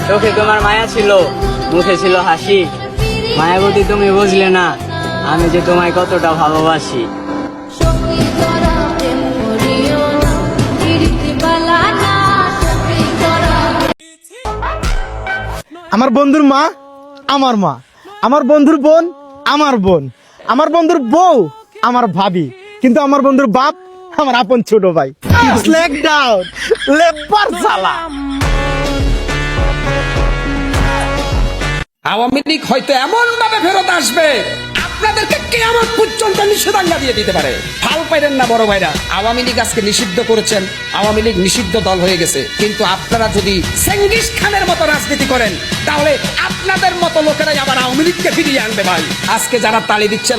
চোখে তোমার মায়া ছিল, মুখে ছিল হাসি। মায়াবতী তুমি বুঝলে না, আমি যে তোমায় কতটা ভালোবাসি। আমার বন্ধুর মা আমার মা, আমার বন্ধুর বোন আমার বোন, আমার বন্ধুর বউ আমার ভাবি, কিন্তু আমার বন্ধুর বাপ আমার আপন ছোট ভাই। স্ল্যাক ডাউন লেবার সালা। আওয়ামী লীগ হয়তো এমন ভাবে ফেরত আসবে, আপনাদেরকে কিয়ামত পর্যন্ত নিষেধাজ্ঞা দিয়ে দিতে পারে। ফাল পাইলেন না বড় ভাইরা, আওয়ামী লীগ আজকে নিষিদ্ধ করেছেন, আওয়ামী লীগ নিষিদ্ধ দল হয়ে গেছে। কিন্তু আপনারা যদি চেঙ্গিস খানের মতো রাজনীতি করেন, তাহলে আপনাদের মতো লোকেরাই আবার আওয়ামী লীগকে ফিরিয়ে আনবে ভাই। আজকে যারা তালি দিচ্ছেন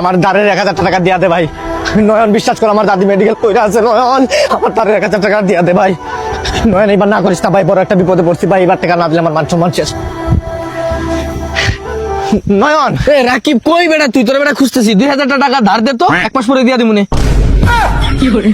আমার দাঁড়ের 1000 টাকা দিয়া দে ভাই। নয়ন বিশ্বাস কর, আমার দাদি মেডিকেল কইরা আছে। নয়ন আমার দাঁড়ের 1000 টাকা দিয়া দে ভাই। নয়ন এবার না করিস না ভাই, বড় একটা বিপদে পড়ছি ভাই। এবার টাকা না দিলে আমার মান সম্মান শেষ। নয়ন রাকিব কই বেটা, তুই তোর বেটা খুঁজতেছি। 2000 টাকা ধার দে তো, এক মাস পরে দিয়া দিমুনে। কি করে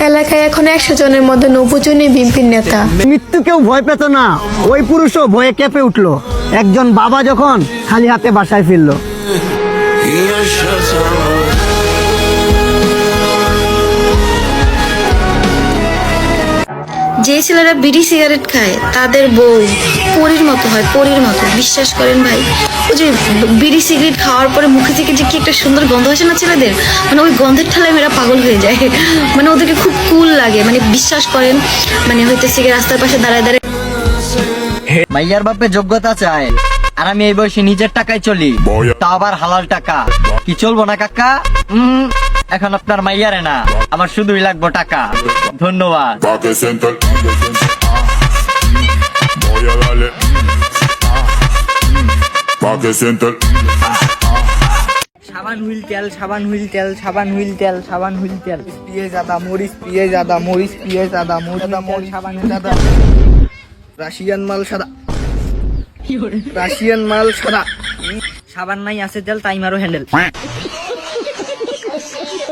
এলাকায় এখন 100 জনের মধ্যে 90 জনই বিএনপির নেতা। মৃত্যুকেও ভয় পেত না, ওই পুরুষও ভয়ে কেঁপে উঠলো একজন বাবা যখন খালি হাতে বাসায় ফিরলো। যে ছেলেরা বিড়ি সিগারেট খায় তাদের বউ পরীর মতো হয়, পরীর মতো। বিশ্বাস করেন ভাই, ওই যে বিড়ি সিগারেট খাওয়ার পরে মুখে থেকে যে কি একটা সুন্দর গন্ধ আসে না ছেলেদের, মানে ওই গন্ধের ঠালায় মেয়েরা পাগল হয়ে যায়। মানে ওদেরকে খুব কুল লাগে, মানে বিশ্বাস করেন। মানে হইতেছে কি রাস্তার পাশে দাঁড়ায় দাঁড়ায় মাইয়ার বাপে যোগ্যতা চায়, আর আমি এই বয়সে নিজের টাকায় চলি, তা আবার হালাল টাকা। কি চলবো না কাকা? এখন আপনার মাইয়ারে না, আমার শুধুই লাগবো টাকা। ধন্যবাদ। সাবান হুইল তেল, সাবান হুইল তেল, সাবান হুইল তেল, সাবান হুইল তেল, পিয়ে জাদা মরিচ, পিয়ে জাদা মরিচ, পিয়ে জাদা মরিচ, সাবান জাদা। রাশিয়ান মাল সাদা, রাশিয়ান মাল সাদা। সাবান নাই আছে তেল, তাই মারো হ্যান্ডেল।